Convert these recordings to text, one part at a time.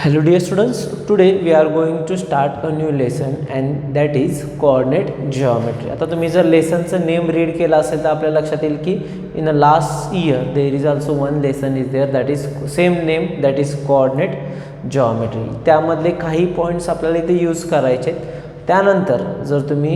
Hello dear students, today we are going to start a new lesson and that is coordinate geometry. आता तुम्ही जर लेसनचं name read केला असेल तर आपल्या लक्षात येईल की in a last year there is also one lesson is there that is same name that is coordinate geometry. त्यामधले काही पॉईंट्स आपल्याला इथे यूज करायचे. त्यानंतर जर तुम्ही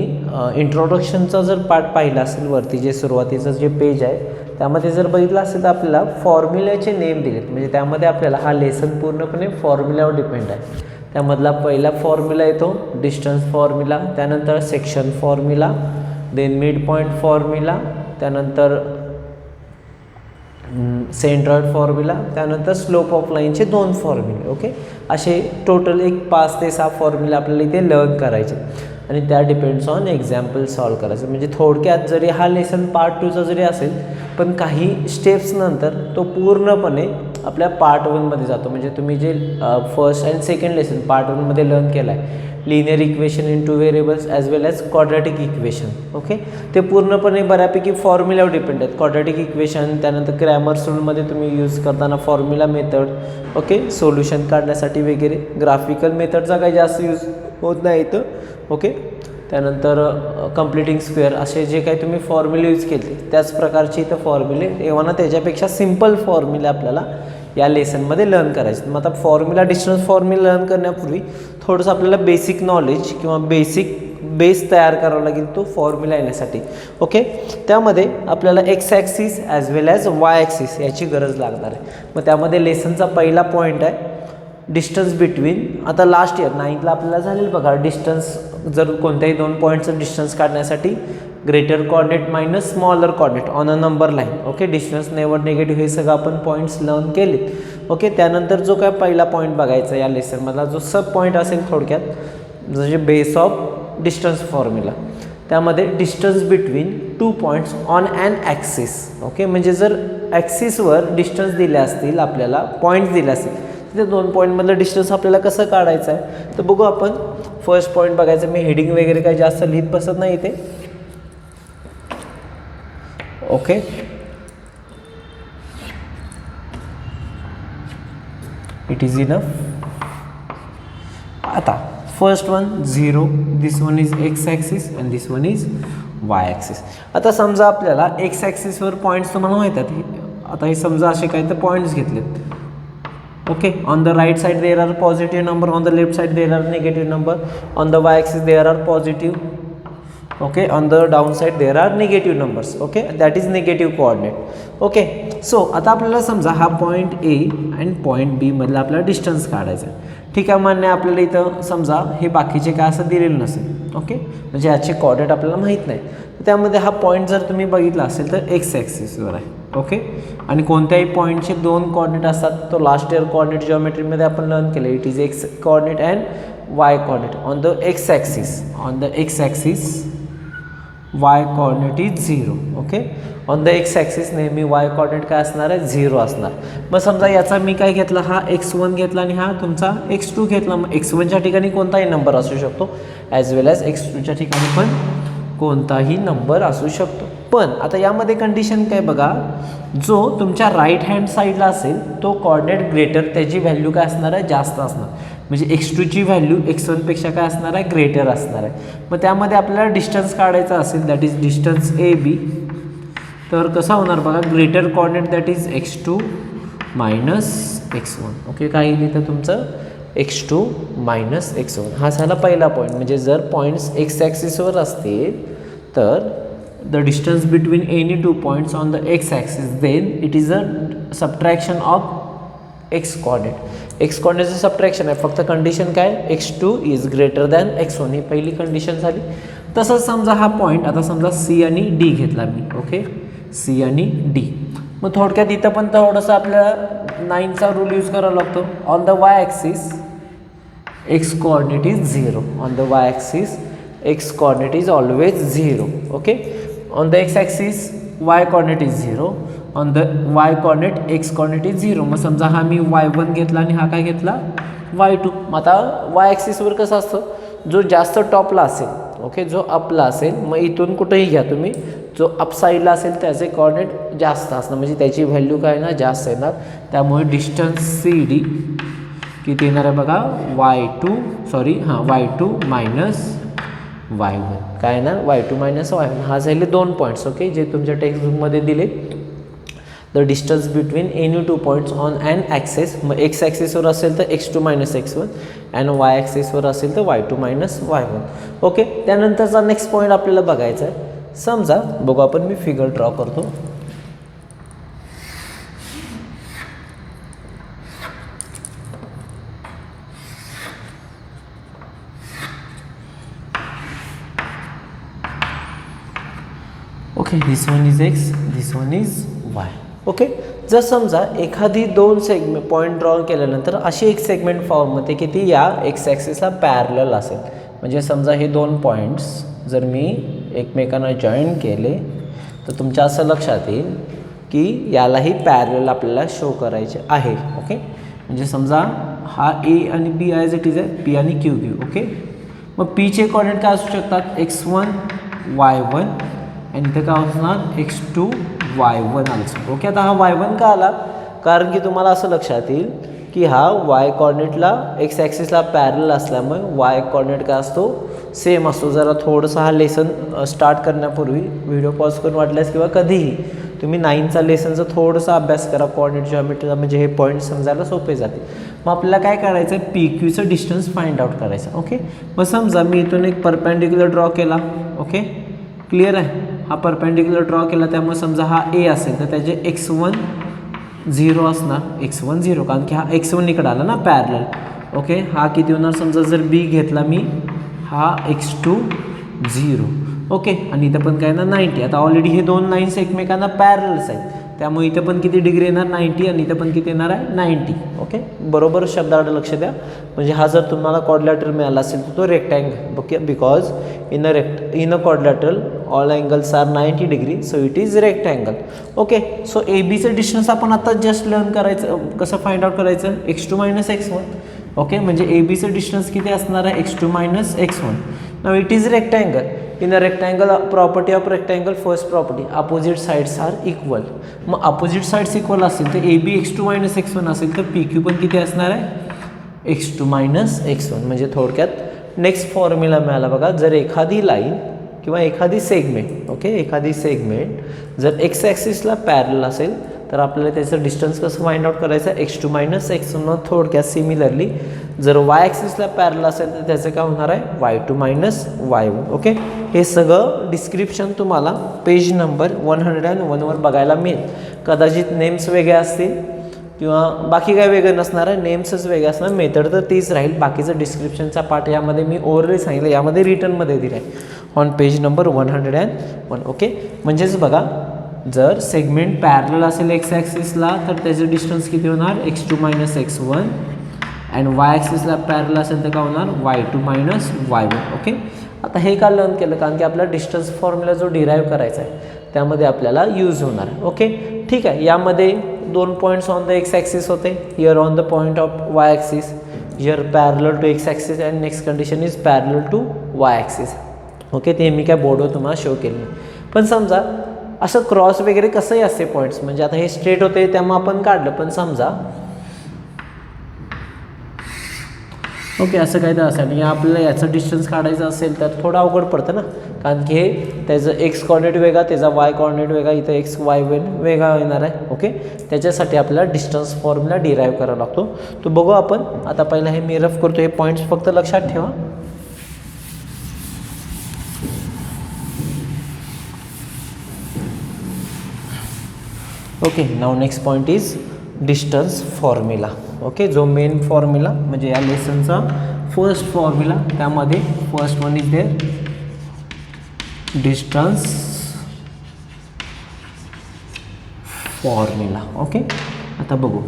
इंट्रोडक्शनचा जर पार्ट पाहिला असेल वरती जे सुरुवातीचं जे पेज आहे त्यामध्ये जर बघितलं असेल तर आपल्याला फॉर्म्युल्याचे नेम दिलेत. म्हणजे त्यामध्ये आपल्याला हा लेसन पूर्णपणे फॉर्म्युल्यावर डिपेंड आहे. त्यामधला पहिला फॉर्म्युला येतो डिस्टन्स फॉर्म्युला, त्यानंतर section formula, then mid point formula, त्यानंतर सेंट्रॉइड फॉर्म्युला, त्यानंतर स्लोप ऑफ लाईनचे 2 फॉर्म्युले. ओके, असे टोटल एक 5 ते 6 फॉर्म्युले आपल्याला इथे लर्न करायचे आणि त्या डिपेंड्स ऑन एक्झाम्पल सॉल्व करायचं. म्हणजे थोडक्यात जरी हा लेसन पार्ट 2चा जरी असेल पण काही स्टेप्स नंतर तो पूर्णपणे आपल्या पार्ट 1मध्ये जातो. म्हणजे तुम्ही जे first and second lesson part 1मध्ये लर्न केला आहे linear equation in 2 variables as well as quadratic equation, okay, ते पूर्णपणे बऱ्यापैकी फॉर्म्युल्यावर डिपेंड आहेत. क्वाड्रॅटिक इक्वेशन, त्यानंतर क्रॅमर्स रूलमध्ये तुम्ही यूज करताना फॉर्म्युला मेथड, ओके, सोल्युशन काढण्यासाठी वगैरे. ग्राफिकल मेथडचा काही जास्त यूज होत नाही इथं, ओके. त्यानंतर कम्प्लिटिंग स्क्वेअर असे जे काही तुम्ही फॉर्म्युले यूज केले त्याच प्रकारचे इथं फॉर्म्युले एव्हा त्याच्यापेक्षा सिम्पल फॉर्म्युले आपल्याला या लेसनमध्ये लर्न करायचे. मग आता फॉर्म्युला डिस्टन्स फॉर्म्युला लर्न करण्यापूर्वी थोडंसं आपल्याला बेसिक नॉलेज किंवा बेसिक बेस तयार करावा लागेल तो फॉर्म्युला येण्यासाठी, ओके. त्यामध्ये आपल्याला X axis as well as Y axis याची गरज लागणार आहे. मग त्यामध्ये लेसनचा पहिला पॉईंट आहे डिस्टन्स बिटवीन. आता लास्ट इयर 9thला आपल्याला झालेलं बघा डिस्टन्स जर कोणत्याही 2 पॉईंटचं डिस्टन्स काढण्यासाठी greater coordinate minus smaller coordinate on a number line, okay. Distance never negative हे सगळं आपण पॉईंट्स लर्न केलेत, ओके. त्यानंतर जो काय पहिला पॉईंट बघायचा या लेसनमधला जो सब पॉईंट असेल थोडक्यात म्हणजे बेस ऑफ डिस्टन्स फॉर्म्युला, त्यामध्ये distance between 2 points on an axis, okay. म्हणजे जर ॲक्सिसवर डिस्टन्स दिले असतील आपल्याला पॉईंट्स दिले असतील ते 2 पॉईंटमधलं डिस्टन्स आपल्याला कसं काढायचं आहे तर बघू आपण. फर्स्ट पॉईंट बघायचं. मी हेडिंग वगैरे काही जास्त लिहित बसत नाही इथे, ओके. It is enough. आता first one 0, this one is X axis and this one is Y axis. आता समजा आपल्याला एक्स ॲक्सिसवर पॉईंट्स तुम्हाला माहीत आहेत. आता हे समजा असे काही तर पॉईंट्स घेतलेत, okay. On the right side there are positive number, on the left side there are negative number, on the y-axis there are positive, okay, on the down side there are negative numbers, okay, that is negative coordinate, okay. So आता आपल्याला समजा हा point A आणि point बी मधला आपल्याला distance काढायचा आहे, ठीक आहे. मान्य आपल्याला इथं समजा हे बाकीचे काय असं दिलेलं नसेल, ओके, म्हणजे याचे कॉर्डिनेट आपल्याला माहीत नाही. त्यामध्ये हा पॉईंट जर तुम्ही बघितला असेल तर एक्स ॲक्सिसवर आहे, ओके. आणि कोणत्याही पॉईंटचे 2 कॉर्डिनेट असतात. तो लास्ट इयर कॉर्डिनेट जिओमेट्रीमध्ये आपण लर्न केलं. It is x coordinate and y coordinate. On the X axis y coordinate is 0, okay. On the X axis नेहमी वाय कॉर्डिनेट काय असणार आहे 0 असणार. मग समजा याचा मी काय घेतला हा x1 घेतला आणि हा तुमचा x2 घेतला. मग x1च्या ठिकाणी कोणताही नंबर असू शकतो ॲज वेल ॲज x2च्या ठिकाणी पण कोणताही नंबर असू शकतो. पण आता यामध्ये कंडिशन काय बघा, जो तुमच्या राईट हँड साईडला असेल तो कॉर्डिनेट ग्रेटर त्याची व्हॅल्यू काय असणार आहे जास्त असणार. म्हणजे x2ची व्हॅल्यू x1पेक्षा काय असणार आहे ग्रेटर असणार आहे. मग त्यामध्ये आपल्याला डिस्टन्स काढायचा असेल that is distance A B. तर कसा होणार बघा greater coordinate that is x2 minus x1, okay. काही लिहितं तुमचं x2 मायनस x1. हा झाला पहिला पॉईंट. म्हणजे जर पॉईंट्स एक्स ॲक्सिसवर असतील तर the distance between any 2 points on the x axis then it is a subtraction of x coordinate. x coordinate चं सबट्रॅक्शन आहे. फक्त कंडिशन काय x2 is greater than x1 ही पहिली कंडिशन झाली. तसंच समजा हा पॉईंट आता समजा c आणि d घेतला मी, ओके, c आणि d. मग थोडक्यात इथं पण थोडंसं आपल्याला 9चा रूल यूज करावा लागतो. On the Y axis x coordinate is 0. on the y axis x coordinate is always 0, okay. on the x axis y coordinate is 0. on the y coordinate x coordinate is 0. मग समजा हा मी y1 घेतला आणि हा काय घेतला y2. मग आता y ॲक्सिसवर कसं असतं जो जास्त टॉपला असेल, ओके, जो अपला असेल मग इथून कुठेही घ्या तुम्ही, जो अप साईडला असेल त्याचे कॉर्डिनेट जास्त असणार म्हणजे त्याची व्हॅल्यू काय ना जास्त येणार. त्यामुळे डिस्टन्स सी डी किती येणार आहे बघा y2 मायनस y1 काय ना y2 मायनस y1 हा झाले 2 पॉईंट्स ओके जे तुमच्या टेक्स्टबुकमध्ये दिले. The distance between any 2 points on an axes मग एक्स ॲक्सेसवर असेल तर x2 minus x1 and Y ॲक्सेसवर असेल तर y2 मायनस y1 ओके. त्यानंतरचा नेक्स्ट पॉईंट आपल्याला बघायचा आहे. समजा बघू आपण मी फिगर ड्रॉ करतो. Okay this one is x, this one is y okay. जर समजा एखादी 2 सेगमेंट पॉईंट ड्रॉ केल्यानंतर अशी एक सेगमेंट फॉर्म होते की ती या एक्स ॲक्सिसला पॅरलल असेल. म्हणजे समजा हे 2 पॉईंट्स जर मी एकमेकांना जॉईन केले तर तुमच्या असं लक्षात येईल की यालाही पॅरलल आपल्याला शो करायचे आहे ओके. म्हणजे समजा हा ए आणि बी ॲज इट इज आहे, पी आणि क्यू ओके. मग पीचे कोऑर्डिनेट काय असू शकतात x1 y1 आणि इथं काय असणार x2 y1 आल्सो ओके. आता हा y1 का आला कारण की तुम्हाला असं लक्षात येईल की हा y कॉर्डिनेटला एक्स ॲक्सिसला पॅरलल असल्यामुळे y कॉर्डिनेट काय असतो सेम असतो. जरा थोडंसं हा लेसन स्टार्ट करण्यापूर्वी व्हिडिओ पॉज करून वाटल्यास किंवा कधीही तुम्ही 9चा लेसनचा थोडासा अभ्यास करा कोऑर्डिनेट जॉमेट्रीचा म्हणजे हे पॉईंट समजायला सोपे जाते. मग आपल्याला काय करायचं आहे पी क्यूचं डिस्टन्स फाइंड आउट करायचं ओके. मग समजा मी इथून एक परपेंडिक्युलर ड्रॉ केला ओके. क्लिअर आहे. हा परपेंडिक्युलर ड्रॉ केला त्यामुळे समजा हा ए असेल तर त्याचे x1 0 असणार x1 0 कारण की हा x1 इकडे आला ना पॅरलल ओके. हा किती होणार समजा जर बी घेतला मी हा x2 0 ओके. आणि इथं पण काय ना 90. आता ऑलरेडी हे 2 लाईन्स एकमेकांना पॅरलल्स आहेत त्यामुळे इथं पण किती डिग्री येणार 90 आणि इथं पण किती येणार आहे 90 ओके. बरोबर शब्दाकडे लक्ष द्या. म्हणजे हा जर तुम्हाला क्वाड्रिलॅटरल मिळाला असेल तर तो rectangle okay because in a quadrilateral all angles are 90 degree so it is rectangle okay. So A बीचं डिस्टन्स आपण आता जस्ट लर्न करायचं कसं फाइंड आउट करायचं x2 मायनस x1 ओके. म्हणजे ए बीचं डिस्टन्स किती असणार आहे x2 minus x1. Now it is rectangle. In a rectangle property of rectangle first property opposite sides are equal. मग अपोजिट साइड्स इक्वल असेल तर A B x2 minus x1 असेल तर पी क्यू पण किती असणार आहे x2 मायनस x1. म्हणजे थोडक्यात नेक्स्ट फॉर्म्युला मिळाला बघा. जर एखादी लाईन किंवा एखादी सेगमेंट ओके एखादी सेगमेंट जर एक्स ॲक्सिसला पॅरल असेल तर आपल्याला त्याचं डिस्टन्स कसं फाइंड आउट करायचं x2 मायनस x1. थोडक्यात सिमिलरली जर y ॲक्सिसला पॅरल असेल तर त्याचं काय होणार आहे y2 मायनस y1 ओके. हे सगळं डिस्क्रिप्शन तुम्हाला पेज नंबर 101वर बघायला मिळेल. कदाचित नेम्स वेगळे असतील किंवा बाकी काय वेगळं नसणार आहे नेम्सच वेगळे असणार मेथड तर तीच राहील. बाकीचं डिस्क्रिप्शनचा पार्ट यामध्ये मी ओव्हरली सांगितलं यामध्ये रिटर्नमध्ये दिलं आहे ऑन पेज नंबर 101 ओके. म्हणजेच बघा जर सेगमेंट पॅरलल असेल एक्स ॲक्सिसला तर त्याचं डिस्टन्स किती होणार x2 minus x1 and Y ॲक्सिसला पॅरलल असेल तर काय होणार y2 मायनस y1 ओके. आता हे का लर्न केलं कारण की आपला डिस्टन्स फॉर्म्युला जो डिराईव्ह करायचा आहे त्यामध्ये आपल्याला यूज होणार ओके. ठीक आहे. यामध्ये 2 points on the X axis होते. Here on the point of Y axis here parallel to X axis and next condition is parallel to Y axis okay. ते मी काय बोर्डवर तुम्हाला शो केलं नाही. पण समजा असं क्रॉस वगैरे कसंही असते पॉईंट्स म्हणजे आता हे स्ट्रेट होते त्यामुळे आपण काढलं पण समजा ओके असं काय तर असेल आणि आपल्याला याचं डिस्टन्स काढायचं असेल तर थोडं अवघड पडतं ना कारण की हे त्याचं एक्स कॉर्डिनेट वेगळा त्याचा वाय कॉर्डिनेट वेगळा इथं एक्स वाय वेगळा येणार आहे ओके. त्याच्यासाठी आपल्याला डिस्टन्स फॉर्म्युला डिराईव्ह करावा लागतो. तो बघू आपण. आता पहिला हे मी रफ करतो. हे पॉईंट्स फक्त लक्षात ठेवा. Okay. Now next point is distance formula okay. जो मेन फॉर्म्युला म्हणजे या लेसनचा फर्स्ट फॉर्म्युला त्यामध्ये first one is there distance formula okay. आता बघू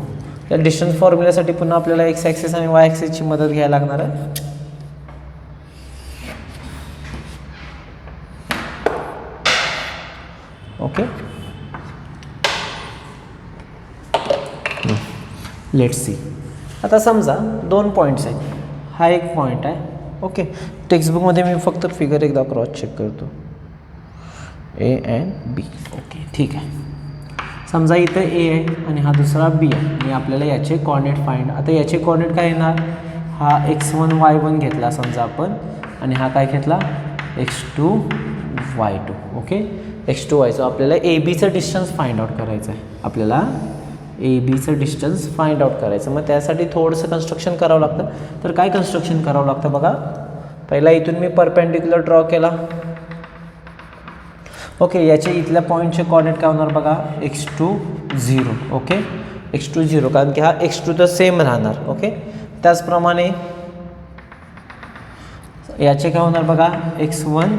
या डिस्टन्स फॉर्म्युल्यासाठी पुन्हा आपल्याला एक्स ॲक्सिस आणि वाय ॲक्सिसची मदत घ्यायला लागणार आहे ओके. Let's C. आता समजा 2 पॉईंट्स आहेत. हा एक पॉईंट आहे ओके. टेक्स्टबुकमध्ये मी फक्त फिगर एकदा क्रॉस चेक करतो ए अँड बी ओके. ठीक आहे. समजा इथं ए आहे आणि हा दुसरा बी आहे आणि आपल्याला याचे कॉर्डिनेट फाइंड. आता याचे कॉर्डिनेट काय येणार, हा x1 y1 घेतला समजा आपण आणि हा काय घेतला x2 y2. Okay, x2 y2. आपल्याला ए बीचं डिस्टन्स फाइंड आउट करायचं आहे, आपल्याला ए बीचं डिस्टन्स फाइंड आउट करायचं. मग त्यासाठी थोडंसं कन्स्ट्रक्शन करावं लागतं. तर काय कन्स्ट्रक्शन करावं लागतं बघा. पहिला इथून मी परपेंडिक्युलर ड्रॉ केला. ओके, याचे इथल्या पॉईंटचे कॉर्डिनेट काय होणार बघा, x2 0. ओके, x2 0 कारण की हा x2 तर सेम राहणार. ओके, त्याचप्रमाणे याचे काय होणार बघा x1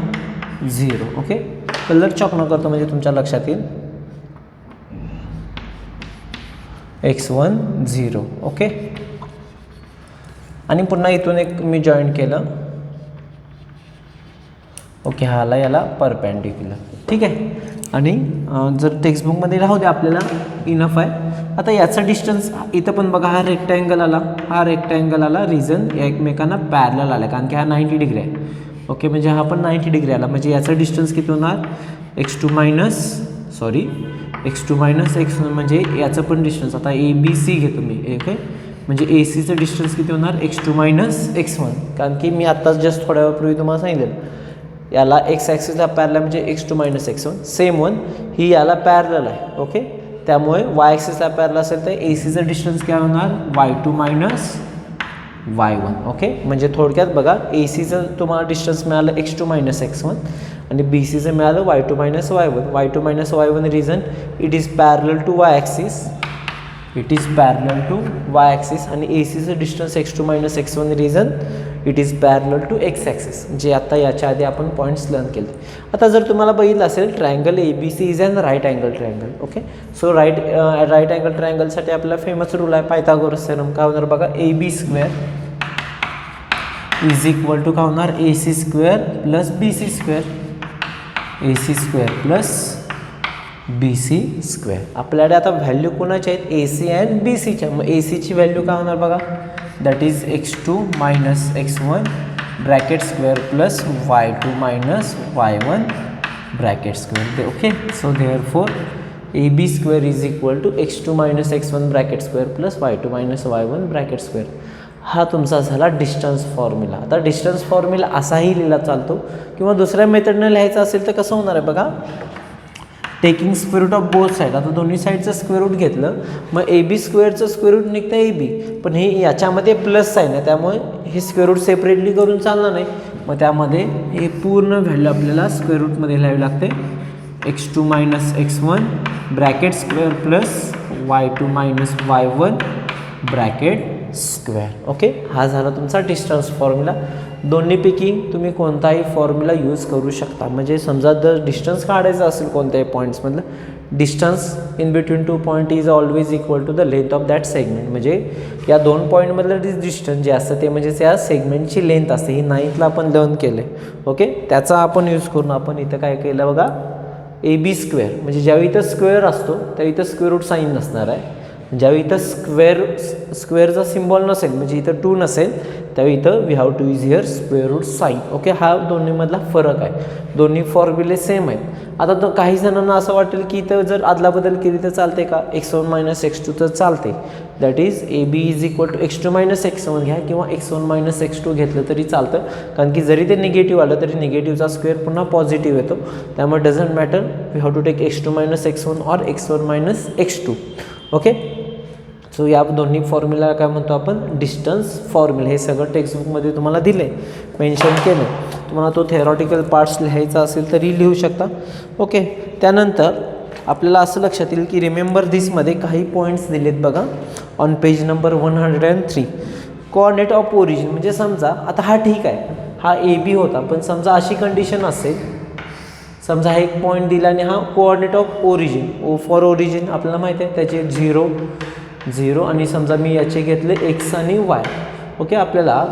0. ओके, कलर चॉक न करतो म्हणजे तुमच्या लक्षात येईल. x1 0. ओके, आणि पुन्हा इथून एक मी जॉईंट केलं. ओके, हाला याला परपेंडिक्युलर. ठीक आहे, आणि जर टेक्स्टबुकमध्ये राहू दे आपल्याला इनफ आहे. आता याचा डिस्टन्स इथं पण बघा, हा रेक्टँगल आला, रिजन या एकमेकांना पॅरलल आला कारण की हा 90 डिग्री आहे. ओके, म्हणजे हा पण 90 डिग्री आला, म्हणजे याचा डिस्टन्स किती होणार x2 मायनस x1 म्हणजे याचं पण डिस्टन्स. आता ए बी सी घेतो मी. ओके, म्हणजे ए सीचं डिस्टन्स किती होणार x2 मायनस x1 कारण की मी आत्ताच जस्ट थोड्या वेळापूर्वी तुम्हाला सांगितलं याला एक्स ॲक्सिसला पॅरलल म्हणजे x2 minus x1. Same one ही याला पॅरलल आहे. ओके, त्यामुळे वाय ॲक्सिसला पॅरलल असेल तर ए सीचं डिस्टन्स काय होणार y2 मायनस y1. ओके, म्हणजे थोडक्यात बघा, ए सीचं तुम्हाला डिस्टन्स मिळालं x2 मायनस x1 आणि बी सीचं मिळालं y2 minus y1. y2 minus y1 reason it is parallel to Y axis, आणि ए सीचं distance x2 minus x1 reason it is parallel to X axis, जे आता याच्या आधी आपण पॉईंट्स लर्न केले. आता जर तुम्हाला बघितलं असेल triangle A B C is an right angle triangle. Okay, so right angle ट्रायंगलसाठी आपल्याला फेमस रूल आहे पायथागोरस थेरम. काय होणार बघा, A B square is equal to काय होणार A C square plus B C square, B C square. आपल्याकडे आता व्हॅल्यू कोणाच्या आहेत, ए सी अँड बी सीच्या. मग ए सीची व्हॅल्यू काय होणार बघा, that is x2 minus x1 bracket square plus y2 minus y1 bracket square. Okay, so therefore A B square is equal to x2 minus x1 bracket square plus y2 minus y1 bracket square. हा तुमचा झाला distance formula. आता distance formula असाही लिहिला चालतो किंवा दुसऱ्या मेथडने लिहायचा असेल तर कसं होणार आहे बघा, taking square root of both side. आता दोन्ही साईडचं स्क्वेअर रूट घेतलं मग ए बी स्क्वेअरचं स्क्वेअर रूट निघतं ए बी, पण हे याच्यामध्ये प्लस साईन आहे त्यामुळे हे स्क्वेअर रूट सेपरेटली करून चालणार नाही. मग त्यामध्ये हे पूर्ण व्हॅल्यू आपल्याला स्क्वेअर रूटमध्ये लिहावी लागते. x2 minus x1 bracket square plus y2 minus y1 bracket square. Okay, हा झाला तुमचा डिस्टन्स फॉर्म्युला. दोन्हीपैकी तुम्ही कोणताही फॉर्म्युला यूज करू शकता. म्हणजे समजा जर डिस्टन्स काढायचं असेल कोणत्याही पॉईंट्समधलं, distance in between two point is always equal to the length of that segment. म्हणजे या दोन पॉईंटमधलं डिस्टन्स जे असतं ते म्हणजे त्या सेगमेंटची लेंथ असते. ही 9thला आपण लर्न केले. ओके, त्याचा आपण यूज करून आपण इथं काय केलं बघा, ए बी स्क्वेअर. म्हणजे ज्यावेळी इथं स्क्वेअर असतो त्यावेळी इथं स्क्वेअर रूट साईन नसणार आहे. ज्यावेळी इथं स्क्वेअरचा सिम्बॉल नसेल म्हणजे इथं 2 नसेल त्यावेळी इथं we have to use here square root sign. Okay, हा दोन्हीमधला फरक आहे. दोन्ही फॉर्म्युले सेम आहेत. आता तर काही जणांना असं वाटेल की इथं जर आदलाबदल केली तर चालते का, x1 मायनस x2 तर चालते. That is A B is equal to x2 minus x1 घ्या किंवा x1 मायनस x2 घेतलं तरी चालतं. कारण की जरी ते निगेटिव्ह आलं तरी निगेटिव्हचा स्क्वेअर पुन्हा पॉझिटिव्ह येतो. त्यामुळे doesn't matter, we have to take x2 minus x1 or x1 minus x2. Okay, so या दोन्ही फॉर्म्युला काय म्हणतो आपण, डिस्टन्स फॉर्म्युला. हे सगळं टेक्स्टबुकमध्ये तुम्हाला दिले, मेन्शन केलं. तुम्हाला तो थेरॉटिकल पार्ट्स लिहायचा असेल तरी लिहू शकता. ओके, त्यानंतर आपल्याला असं लक्षात येईल की रिमेंबर दिसमध्ये काही पॉईंट्स दिलेत बघा on page number 103. Coordinate of origin. म्हणजे समजा आता हा ठीक आहे, हा ए बी होता, पण समजा अशी कंडिशन असेल, समजा हा एक पॉईंट दिला आणि हा coordinate of origin, O for origin आपल्याला माहिती आहे त्याचे 0 आणि समजा मी याचे घेतले x आणि y. ओके, आपल्याला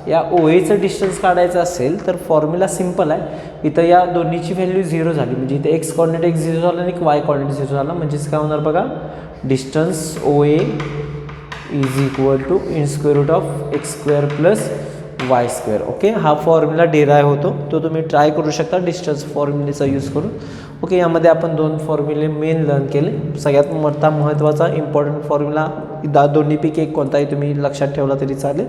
या ओ एचं डिस्टन्स काढायचं असेल तर फॉर्म्युला सिम्पल आहे. इथं या दोन्हीची व्हॅल्यू 0 झाली म्हणजे इथे x कॉर्डिनेट x 0 झाला आणि y कॉर्डिनेट 0 झाला. म्हणजेच काय होणार बघा, distance O A is equal to in square root of x square plus y square. Okay, हा फॉर्म्युला डिराईव्ह होतो, तो तुम्ही ट्राय करू शकता डिस्टन्स फॉर्म्युलेचा यूज करून. ओके, यामध्ये आपण 2 फॉर्म्युले मेन लर्न केले. सगळ्यात महत्त्वाचा इम्पॉर्टंट फॉर्म्युला दोन्हीपैकी एक कोणताही तुम्ही लक्षात ठेवला तरी चालेल.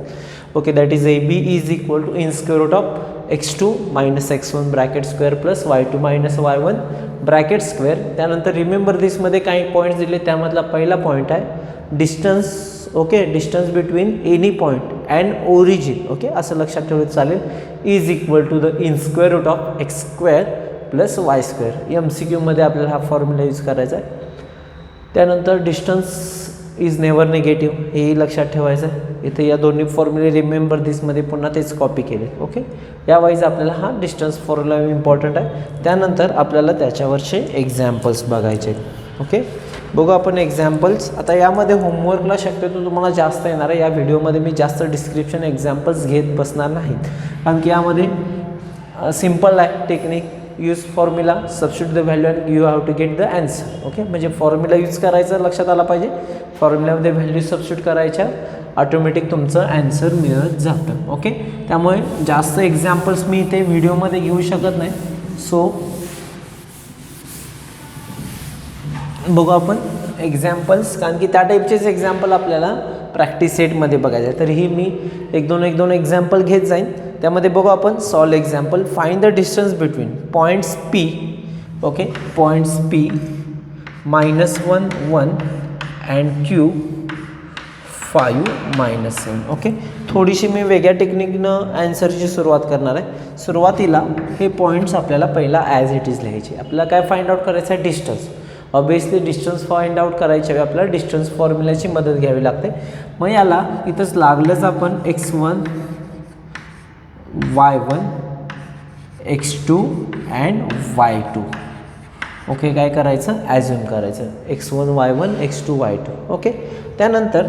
Okay, that is AB is equal to in square root of x2 minus x1 bracket square plus y2 minus y1 bracket square. त्यानंतर रिमेंबर दिसमध्ये काही पॉईंट्स दिले, त्यामधला पहिला पॉईंट आहे distance. Okay, distance between any point and origin. Okay, असं लक्षात ठेवलं चालेल. Is equal to the in square root of x square plus Y square. MCQमध्ये आपल्याला हा फॉर्म्युला यूज करायचा आहे. त्यानंतर डिस्टन्स इज नेवर निगेटिव्ह, हेही लक्षात ठेवायचं आहे. इथे या दोन्ही फॉर्म्युले रिमेंबर दिसमध्ये पुन्हा तेच कॉपी केले. ओके, यावाईज आपल्याला हा डिस्टन्स फॉर्म्युला इम्पॉर्टंट आहे. त्यानंतर आपल्याला त्याच्यावरचे एक्झाम्पल्स बघायचे. ओके, बघू आपण एक्झाम्पल्स. आता यामध्ये होमवर्कला शक्यतो तुम्हाला जास्त येणार आहे. या व्हिडिओमध्ये मी जास्त डिस्क्रिप्शन एक्झाम्पल्स घेत बसणार नाहीत, कारण की यामध्ये सिम्पल आहे technique. Use formula, substitute the value and you have to get the answer. Okay, म्हणजे फॉर्म्युला यूज करायचं लक्षात आला पाहिजे. फॉर्म्युल्यामध्ये व्हॅल्यू सबस्टिट्यूट करायच्या, ऑटोमॅटिक तुमचं आन्सर मिळत जातं. ओके, त्यामुळे जास्त एक्झाम्पल्स मी इथे व्हिडिओमध्ये घेऊ शकत नाही. सो बघू आपण एक्झाम्पल्स, कारण की त्या टाईपचेच एक्झाम्पल आपल्याला प्रॅक्टिस सेटमध्ये बघायचं आहे. तरीही मी एक दोन एक्झाम्पल घेत जाईन. त्यामध्ये बघू आपण solve example. Find the distance between points P. Okay, points P -1 1 and Q 5 -7. Okay, थोडीशी मी वेगळ्या टेक्निकनं आन्सरची सुरुवात करणार आहे. सुरुवातीला हे पॉईंट्स आपल्याला पहिला ॲज इट इज लिहायचे. आपल्याला काय फाइंड आउट करायचं आहे? Distance. Obviously distance find out करायच्या वेळी आपल्याला डिस्टन्स फॉर्म्युल्याची मदत घ्यावी लागते. मग याला इथंच लागलंच आपण x1 y1 x2 and y2. Okay, काय करायचं? ॲझ्युम करायचं x1 y1 x2 y2. Okay, त्यानंतर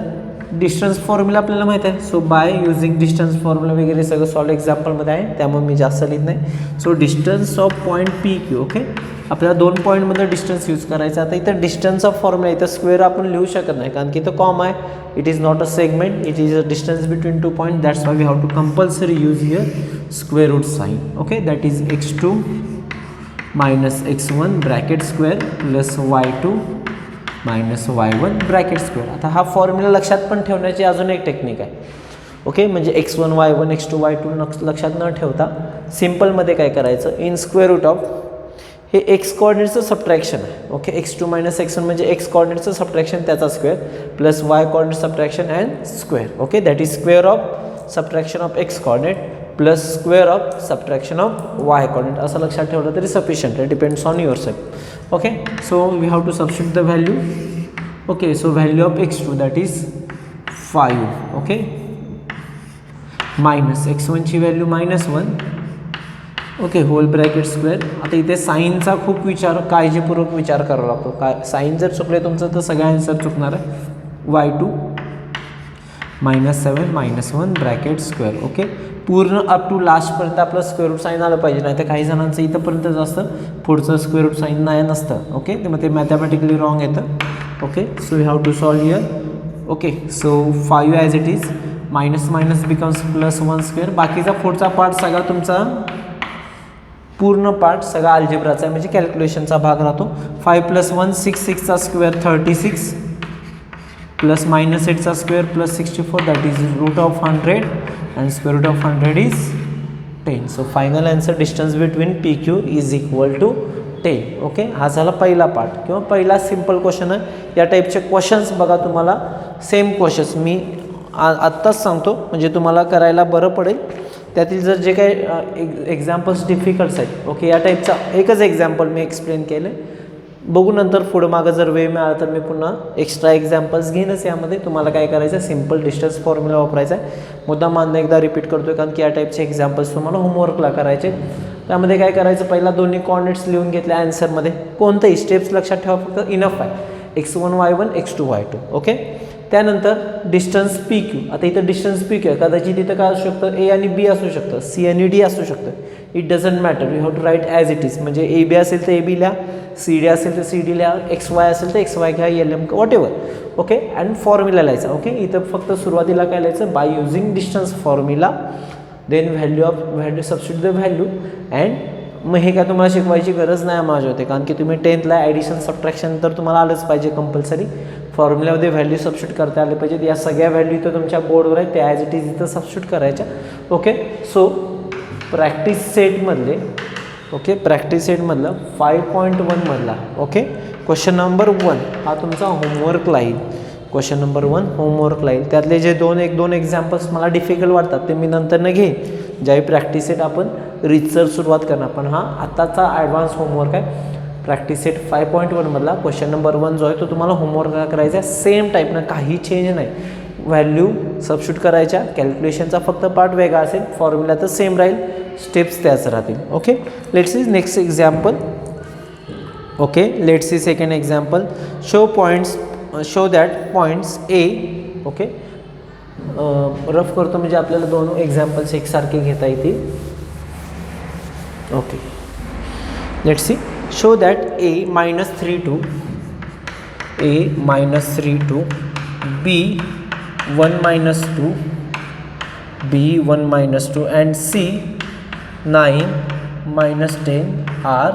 डिस्टन्स फॉर्म्युला आपल्याला माहीत आहे. So bye using distance formula वगैरे सगळं सॉल्व एक्झाम्पलमध्ये आहे, त्यामुळे मी जास्त लिहित नाही. So distance of point PQ. Okay, आपल्याला 2 पॉईंटमध्ये डिस्टन्स यूज करायचं. आता इथं डिस्टन्स ऑफ फॉर्म्युला, इथं स्क्वेअर आपण लिहू शकत नाही, कारण की इथं कॉम आहे. It is not a segment, it is a distance between 2 point. That's why we have to compulsory use here square root sign. Okay, that is x2 minus x1 bracket square plus y2 minus y1 bracket square. आता हा formula लक्षात पण ठेवण्याची अजून एक technique आहे. Okay, म्हणजे x1 y1 x2 y2 लक्षात न ठेवता सिम्पलमध्ये काय करायचं? इन स्क्वेअर रूट ऑफ हे एक्स कॉर्डिनेटचं सबट्रॅक्शन आहे. ओके, x2 मायनस x1 म्हणजे एक्स कॉर्डिनेटचं सबट्रॅक्शन, त्याचा square plus Y coordinate subtraction and square. Okay, that is square of subtraction of X coordinate plus square of subtraction of Y coordinate. असं लक्षात ठेवलं तरी sufficient आहे, depends on your self. Okay, so we have to substitute the value. Okay, so value of x2 that is 5. Okay, minus x1ची value -1. Okay, whole bracket square. आता इथे साईनचा खूप काळजीपूर्वक विचार करावा लागतो. साईन जर चुकले तुमचं तर सगळं आन्सर चुकणार आहे. y2 -7 -1 bracket square. ओके, पूर्ण अप टू लास्टपर्यंत आपलं स्क्वेअर रूट साईन आलं पाहिजे, नाही तर काही जणांचं इथंपर्यंत असतं, पुढचं स्क्वेअर रूट साईन नाही नसतं. ओके, मग ते मॅथमॅटिकली रॉंग येतं. Okay, so we have to solve here. Okay, so 5 as it is, minus minus becomes +1 square. बाकीचा पुढचा पार्ट सगळा तुमचा पूर्ण पार्ट सगळा अल्जेब्राचा आहे, म्हणजे कॅल्क्युलेशनचा भाग राहतो. 5 + 1 6, 6चा स्क्वेअर 36 प्लस -8चा square plus 64, that is root of 100 and square root of 100 is 10. So final answer distance between PQ is equal to 10. Okay, हा झाला पहिला पार्ट किंवा पहिला सिम्पल क्वेश्चन आहे. या टाईपचे क्वेश्चन्स बघा, तुम्हाला सेम क्वेश्चन्स मी आत्ताच सांगतो, म्हणजे तुम्हाला करायला बरं पडेल. त्यातील जर जे काही एक्झाम्पल्स डिफिकल्ट्स आहेत, ओके, या टाईपचा एकच एक्झाम्पल मी एक्सप्लेन केलं. बघू नंतर पुढं मागं जर वेळ मिळाला तर मी पुन्हा एक्स्ट्रा एक्झाम्पल्स घेईनच. यामध्ये तुम्हाला काय करायचं आहे? सिम्पल डिस्टन्स फॉर्म्युला वापरायचा आहे. मुद्दा मानणं एकदा रिपीट करतो आहे, कारण की या टाईपचे एक्झाम्पल्स तुम्हाला होमवर्कला करायचे. त्यामध्ये काय करायचं? पहिला दोन्ही कॉर्डिनेट्स लिहून घेतले आन्सरमध्ये. कोणतंही स्टेप्स लक्षात ठेवा, फक्त इनफ आहे. x1 y1 x2 y2. Okay, त्यानंतर डिस्टन्स PQ. आता इथं डिस्टन्स PQ आहे, कदाचित इथं काय असू शकतं? A आणि B असू शकतं, C आणि D असू शकतं. It doesn't matter, you have to write as it is. म्हणजे AB असेल तर AB लिहा, CD असेल तर CD लिहा, XY असेल तर XY घ्या, LM whatever. Okay, and formula लिहायचा. ओके, इथं फक्त सुरुवातीला काय लिहायचं? By using distance formula, then value of substitute the value and मग हे काय तुम्हाला शिकवायची गरज नाही माझ्या होते, कारण की तुम्ही 10thला ॲडिशन सबट्रॅक्शन तर तुम्हाला आलंच पाहिजे कंपल्सरी. फॉर्म्युल्यामध्ये व्हॅल्यू सबस्टिट्यूट करता आले पाहिजेत. या सगळ्या व्हॅल्यू तर तुमच्या बोर्डवर आहे, त्या ॲज इट इज इथं सबस्टिट्यूट करायच्या. ओके, सो प्रॅक्टिस सेटमधले प्रॅक्टिस सेटमधलं 5.1मधला क्वेश्चन नंबर 1 हा तुमचा होमवर्क राहील. क्वेश्चन नंबर 1 होमवर्क राहील. त्यातले जे दोन एक्झाम्पल्स मला डिफिकल्ट वाटतात ते मी नंतरनं घेईन, ज्यावेळी प्रॅक्टिस सेट आपण रितसर सुरुवात करणार. पण हा आत्ताचा ॲडव्हान्स होमवर्क आहे. प्रॅक्टिस सेट 5.1मधला क्वेश्चन नंबर 1 जो आहे तो तुम्हाला होमवर्क करायचा आहे. सेम टाईपनं काही चेंज नाही. व्हॅल्यू सबस्टिट्यूट करायच्या, कॅल्क्युलेशनचा फक्त पार्ट वेगळा असेल, फॉर्म्युला तर सेम राहील, स्टेप्स त्याच राहतील. Okay, let's see next example. Okay, let's C second example. Show that points A. Okay, rough करतो म्हणजे आपल्याला दोन एक्झाम्पल्स एकसारखे घेता येतील. Okay, let's C. Show that a -3 to b 1 - 2 b 1 - 2 and c 9 - 10 are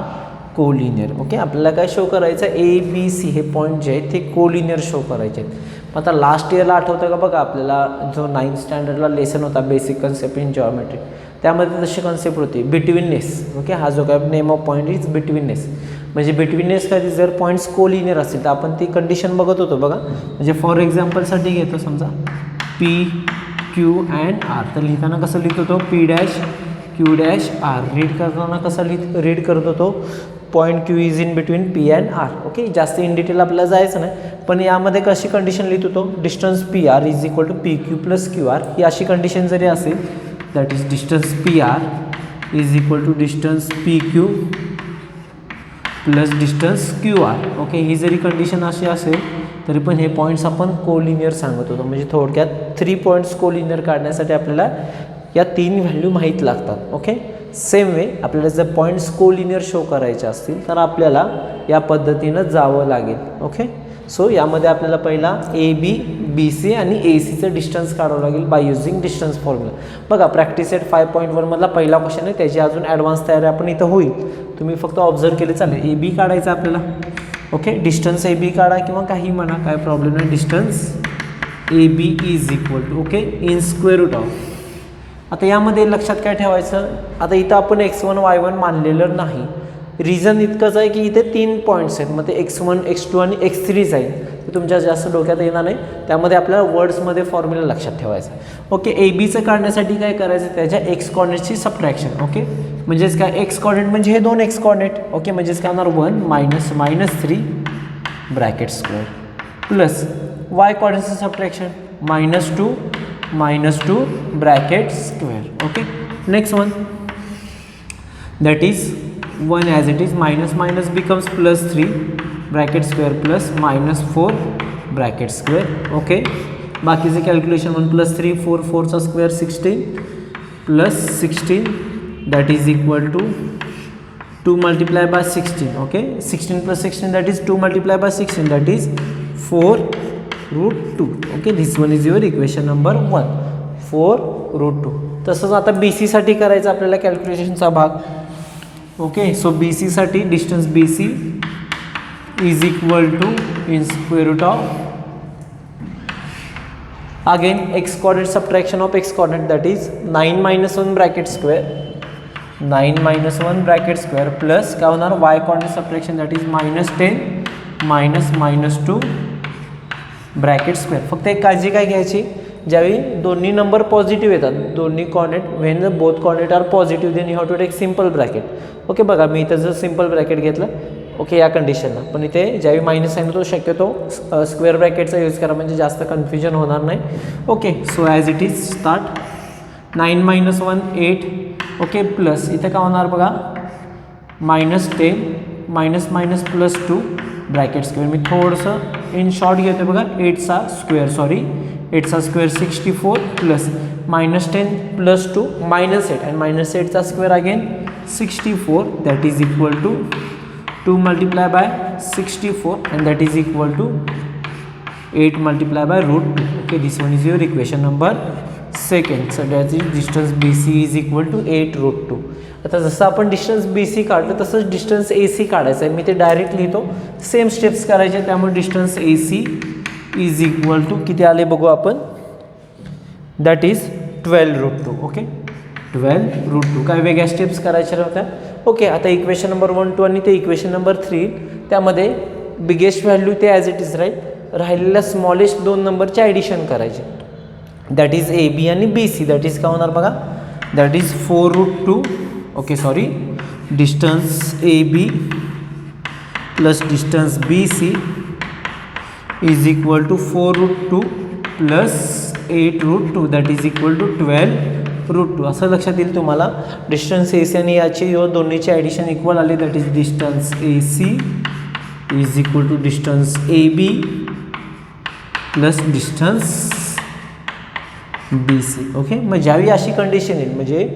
collinear. Okay, आपल्याला काय show करायचं आहे, ए बी सी हे पॉईंट जे आहेत ते कोलिनियर शो करायचे आहेत. आता लास्ट इयरला आठवतं का बघा, आपल्याला जो 9th स्टँडर्डला लेसन होता बेसिक कन्सेप्ट इन जॉमेट्री, त्यामध्ये तशी कन्सेप्ट होती बिटवीननेस. ओके, हा जो काय name of point is betweenness. म्हणजे बिटवीननेस कधी जर पॉईंट्स कोलिनियर असतील तर आपण ती कंडिशन बघत होतो बघा. म्हणजे फॉर एक्झाम्पलसाठी घेतो समजा पी क्यू अँड आर, तर लिहिताना कसं लिहित होतो, P dash Q dash R. Read करताना कसं रीड करत होतो, point Q is in between P and R. Okay, जास्त इन डिटेल आपल्याला जायचं नाही, पण यामध्ये कशी कंडिशन लिहित होतो, distance P R is equal to P Q plus Q R. ही अशी कंडिशन जरी असेल, that is distance P R is equal to distance P Q plus distance Q R. Okay, ही जरी कंडिशन अशी असेल तरी पण हे पॉईंट्स आपण कोलिनियर सांगत होतो. म्हणजे थोडक्यात 3 पॉईंट्स कोलिनियर काढण्यासाठी आपल्याला या 3 व्हॅल्यू माहीत लागतात. ओके, सेम वे आपल्याला जर पॉईंट्स कोलिनियर शो करायचे असतील तर आपल्याला या पद्धतीनं जावं लागेल. ओके, सो यामध्ये आपल्याला पहिला ए बी बी सी आणि ए सीचं डिस्टन्स काढावं लागेल बाय युझिंग डिस्टन्स फॉर्म्युला. बघा, प्रॅक्टिस सेट 5.1मधला पहिला क्वेश्चन आहे, त्याची अजून ॲडव्हान्स तयारी आपण इथं होईल, तुम्ही फक्त ऑब्झर्व केले चालेल. ए बी काढायचं आपल्याला. ओके, डिस्टन्स ए बी काढा किंवा काही म्हणा, काय प्रॉब्लेम नाही. Distance A B is equal to okay in square root of. आता यामध्ये लक्षात काय ठेवायचं, आता इथं आपण x1 y1 मानलेलं नाही. रिझन इतकंच आहे की इथे 3 पॉईंट्स आहेत, मग ते x1 x2 आणि x3 जाईल, ते तुमच्या जास्त डोक्यात येणार नाही. त्यामध्ये आपल्याला वर्ड्समध्ये फॉर्म्युला लक्षात ठेवायचा. ओके, ए बीचं काढण्यासाठी काय करायचं, त्याच्या एक्स कॉर्डिनेटची सबट्रॅक्शन. ओके, म्हणजेच काय, एक्स कॉर्डिनेट म्हणजे हे 2 एक्स कॉर्डिनेट. ओके, म्हणजेच काय होणार, 1 - -3 ब्रॅकेट स्क्वेअर प्लस वाय कॉर्डिनेटचं subtraction -2 bracket square. Okay, next one that is 1 as it is minus becomes +3 bracket square plus -4 bracket square. Okay, बाकीचे calculation 1 + 3 4 4चा square 16 plus 16 that is equal to 2 × 16. Okay, 16 + 16 that is 2 × 16 that is 4√2. Okay, this one is your equation number 1 4√2. तसंच आता बी सीसाठी करायचं आपल्याला कॅल्क्युलेशनचा भाग. Okay, so B सीसाठी distance B C is equal to in square root of again X coordinate subtraction of X coordinate that is 9 - 1 bracket square 9 - 1 bracket square plus काय होणार, Y coordinate subtraction that is -10 -2 bracket square. फक्त एक काळजी काय घ्यायची, ज्यावेळी दोन्ही number positive येतात, दोन्ही coordinate when both coordinate are positive then you have to take simple bracket. Okay, बघा मी इथं जर सिम्पल ब्रॅकेट घेतलं ओके या कंडिशनला, पण इथे ज्यावेळी मायनस साईन होतो शक्यतो स्क्वेअर ब्रॅकेटचा यूज करा म्हणजे जास्त कन्फ्युजन होणार नाही. Okay, so as it is start 9 - 1 8. Okay, plus इथे काय होणार बघा -10 +2 ब्रॅकेट स्क्वेअर. मी थोडंसं इन शॉर्ट घेतो बघा, 8चा स्क्वेअर 64 प्लस -10 + 2 -8 आणि -8चा square again 64 that is equal to 2 × 64 and that is equal to 8 × √2. Okay, this one is your equation number second. So that is distance B C is equal to 8√2. आता जसं आपण distance B C काढलं तसंच distance A C काढायचं आहे. मी ते direct लिहितो. Same steps करायचे. त्यामुळे distance A C is equal to किती आले बघू आपण. That is 12√2. ओके 12√2. काय वेगळ्या स्टेप्स करायच्या होत्या. ओके आता इक्वेशन नंबर 1, 2 आणि ते इक्वेशन नंबर 3 त्यामध्ये बिगेस्ट व्हॅल्यू ते ॲज इट इज राहील. राहिलेल्या स्मॉलेस्ट 2 नंबरचे ॲडिशन करायचे. दॅट इज ए बी आणि बी सी. दॅट इज काय होणार बघा. That is 4√2. Okay sorry distance A B plus distance B C is equal to 4√2 plus 8√2. That is equal to 12√2. असं लक्षात येईल तुम्हाला. डिस्टन्स ए सी आणि याचे दोन्हीचे ॲडिशन इक्वल आले. That is distance A C is equal to distance A B plus distance B C. Okay मग ज्यावेळी अशी कंडिशन येईल म्हणजे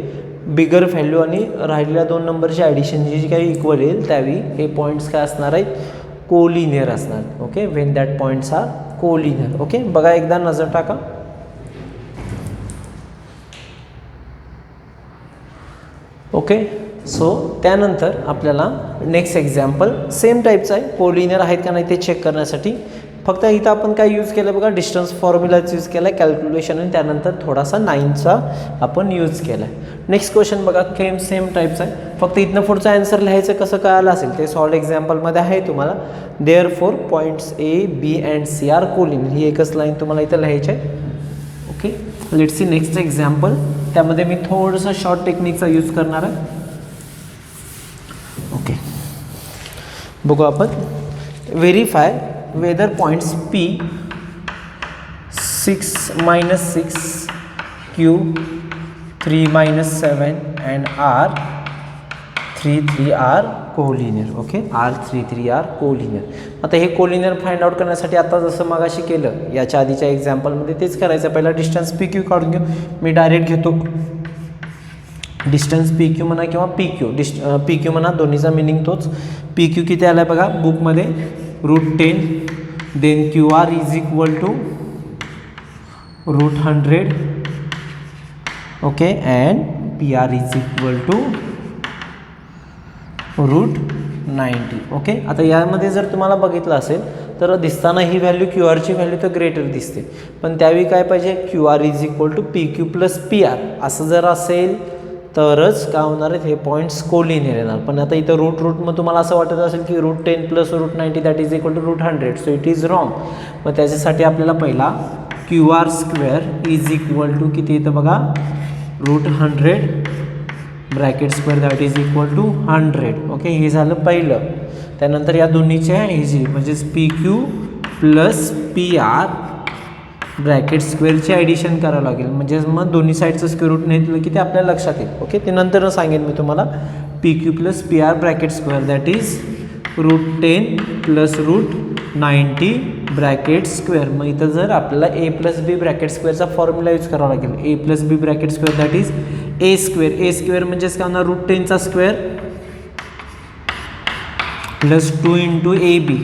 बिगर व्हॅल्यू आणि राहिलेल्या 2 नंबरची ॲडिशन जी काही इक्वल येईल त्यावेळी हे पॉईंट्स काय असणार आहेत. कोलिनियर असणार. Okay when that points are collinear. Okay बघा एकदा नजर टाका. ओके सो त्यानंतर आपल्याला नेक्स्ट एक्झाम्पल सेम टाईपचं आहे. कोलिनियर आहेत का नाही ते चेक करण्यासाठी फक्त इथं आपण काय यूज केलं बघा. डिस्टन्स फॉर्म्युलाच यूज केला आहे कॅल्क्युलेशन आणि त्यानंतर थोडासा 9चा आपण यूज केला आहे. नेक्स्ट क्वेश्चन बघा. सेम टाईपचं आहे. फक्त इथनं पुढचं आन्सर लिहायचं कसं कळालं असेल ते सॉल्ड एक्झाम्पलमध्ये आहे तुम्हाला. Therefore points A B and C are collinear. ही एकच लाईन तुम्हाला इथं लिहायची आहे. Okay let's see next example. त्यामध्ये मी थोडंसं शॉर्ट टेक्निकचा यूज करणार आहे. ओके बघू आपण. Verify whether points P 6 minus 6 Q 3 minus 7 and R 3 3 are collinear. Okay R 3 3 are collinear. आता हे कोलिनियर फाइंड आउट करण्यासाठी आता जसं मगाशी केलं याच्या आधीच्या एक्झाम्पलमध्ये तेच करायचं. पहिला डिस्टन्स पी क्यू काढून घेऊ. मी डायरेक्ट घेतो डिस्टन्स पी क्यू म्हणा किंवा पी क्यू. पी क्यू म्हणा दोन्हीचा मिनिंग तोच. पी क्यू किती आला बघा बुकमध्ये √10. then QR is equal to √100. okay and PR is equal to √90. Okay आता यामध्ये जर तुम्हाला बघितलं असेल तर दिसताना ही व्हॅल्यू क्यू आरची व्हॅल्यू तर ग्रेटर दिसते. पण त्यावेळी काय पाहिजे Q R is equal to P Q plus P R असं जर असेल तरच काय होणार आहेत हे पॉईंट्स कोलिनियर येणार. पण आता इथं रूट मग तुम्हाला असं वाटत असेल की √10 plus √90 that is equal to √100. So it is wrong. मग त्याच्यासाठी आपल्याला पहिला Q R square is equal to किती येतं बघा √100 bracket square that is equal to 100. Okay हे झालं पहिलं. त्यानंतर या दोन्हीच्या ही म्हणजेच P Q plus P R bracket स्क्वेअरचे ॲडिशन करावं लागेल. म्हणजे मग दोन्ही साईडचं स्क्वेअर रूट घेतलं की ते आपल्याला लक्षात येईल. ओके ते नंतर सांगेन मी तुम्हाला. P Q plus P R bracket square that is √10 plus √90 bracket square. मग इथं जर आपल्याला ए प्लस बी ब्रॅकेट स्क्वेअरचा फॉर्म्युला यूज करावा लागेल. A plus B bracket square that is A square. A square म्हणजेच काय होणार √10चा square plus 2 into A B.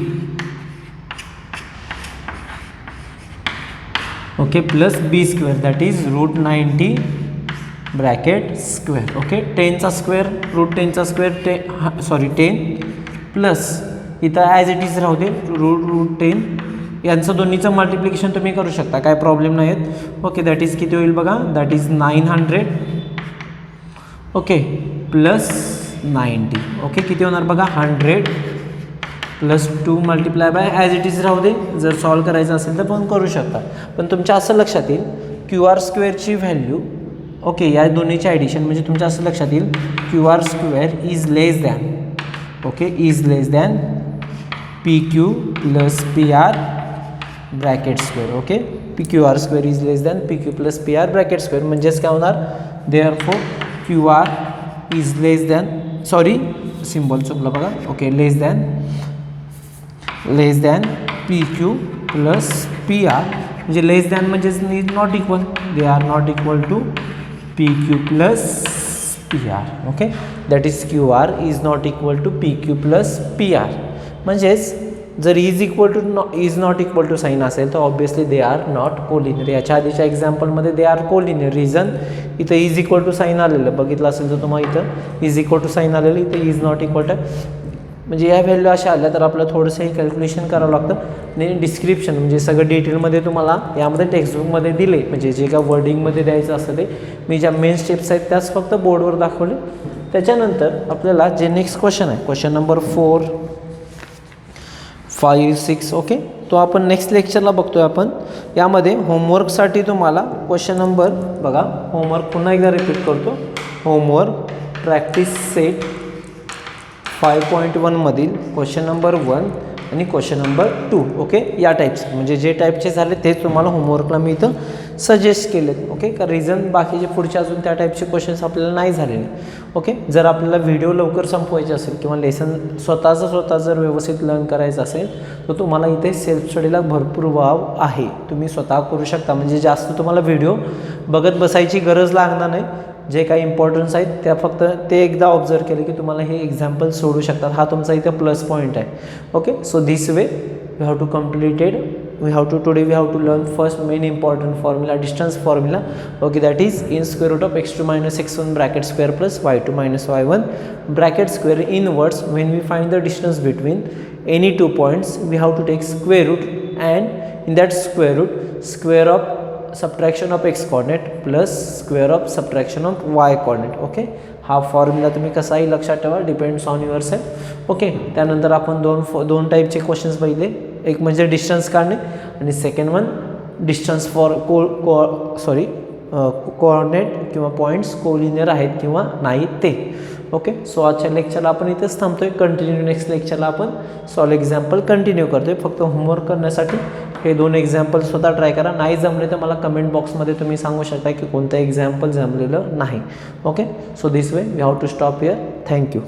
Okay plus B square that is √90 bracket square. Okay 10चा square √10चा square 10 plus इथं ॲज इट इज राहू दे √10 यांचं दोन्हीचं multiplication तुम्ही करू शकता काय प्रॉब्लेम नाही आहेत. ओके दॅट इज किती होईल बघा that is 900. Okay plus 90. Okay किती होणार बघा 100 plus 2 multiply by as it is राहू दे. जर सॉल्व करायचं असेल तर पण करू शकता. पण तुमच्या असं लक्षात येईल क्यू आर स्क्वेअरची व्हॅल्यू ओके या दोन्हीचे ॲडिशन म्हणजे तुमच्या असं लक्षात येईल Q R square is less than okay is less than P Q plus P R bracket square. Okay P Q R square is less than P Q plus P R bracket square. म्हणजेच काय होणार therefore Q R is less than sorry symbol चुकलं बघा. Okay less than P Q plus P R म्हणजे less than म्हणजेच is not equal. They are not equal to P Q plus P R. Okay that is Q R is not equal to P Q plus P R. म्हणजेच जर is not equal to sign असेल तर obviously they are not collinear. याच्या आधीच्या एक्झाम्पलमध्ये they are collinear. Reason इथं is equal to sign आलेलं बघितलं असेल तर तुम्हाला इथं इज इक्वल टू साईन आलेलं, इथं इज नॉट इक्वल टू. म्हणजे या व्हॅल्यू अशा आल्या तर आपल्याला थोडंसं हे कॅल्क्युलेशन करावं लागतं. आणि डिस्क्रिप्शन म्हणजे सगळं डिटेलमध्ये तुम्हाला यामध्ये टेक्स्टबुकमध्ये दिले, म्हणजे जे काय वर्डिंगमध्ये द्यायचं असतं ते मी ज्या मेन स्टेप्स आहेत त्याच फक्त बोर्डवर दाखवले. त्याच्यानंतर आपल्याला जे नेक्स्ट क्वेश्चन आहे, क्वेश्चन नंबर 4, 5, 6, ओके, तो आपण नेक्स्ट लेक्चरला बघतोय आपण. यामध्ये होमवर्कसाठी तुम्हाला क्वेश्चन नंबर बघा, होमवर्क पुन्हा एकदा रिपीट करतो. होमवर्क प्रॅक्टिस सेट 5.1 मधील क्वेश्चन नंबर 1 आणि क्वेश्चन नंबर 2, ओके, या टाईप्स म्हणजे जे टाईपचे झाले तेच तुम्हाला होमवर्कला मी इथं सजेस्ट केलेत. ओके, का रिझन बाकीचे पुढचे अजून त्या टाईपचे क्वेश्चन्स आपल्याला नाही झालेले. ओके, जर आपल्याला व्हिडिओ लवकर संपवायचे असेल किंवा लेसन स्वतः जर व्यवस्थित लर्न करायचं असेल तर तुम्हाला इथे सेल्फ स्टडीला भरपूर वाव आहे. तुम्ही स्वतः करू शकता, म्हणजे जास्त तुम्हाला व्हिडिओ बघत बसायची गरज लागणार नाही. जे काही इम्पॉर्टन्स आहेत त्या फक्त ते एकदा ऑब्झर्व केले की तुम्हाला हे एक्झाम्पल सोडू शकतात. हा तुमचा इथे प्लस पॉईंट आहे. Okay, so this way we have to completed today we have to learn first main important formula, distance formula. Okay, that is in square root of x2 minus x1 bracket square plus y2 minus y1 bracket square inwards. When we find the distance between any two points we have to take square root, and in that square root square of subtraction of x coordinate plus square of subtraction of y coordinate. Okay, हा formula तुम्ही कसाही लक्षात ठेवा, depends on your self. Okay, त्यानंतर आपण दोन टाईपचे questions पाहिले. एक म्हणजे डिस्टन्स काढणे आणि second one distance for coordinate किंवा पॉईंट्स कोलिनियर आहेत किंवा नाहीत ते. ओके, सो आजच्या लेक्चरला आपण इथेच थांबतोय. कंटिन्यू नेक्स्ट लेक्चरला आपण सॉल्व एक्झाम्पल कंटिन्यू करतोय. फक्त होमवर्क करण्यासाठी हे 2 एक्झाम्पल स्वतः ट्राय करा. नाही जमले तर मला कमेंट बॉक्समध्ये तुम्ही सांगू शकता की कोणतं एक्झाम्पल जमलेलं नाही. Okay, so this way we have to stop here. Thank you.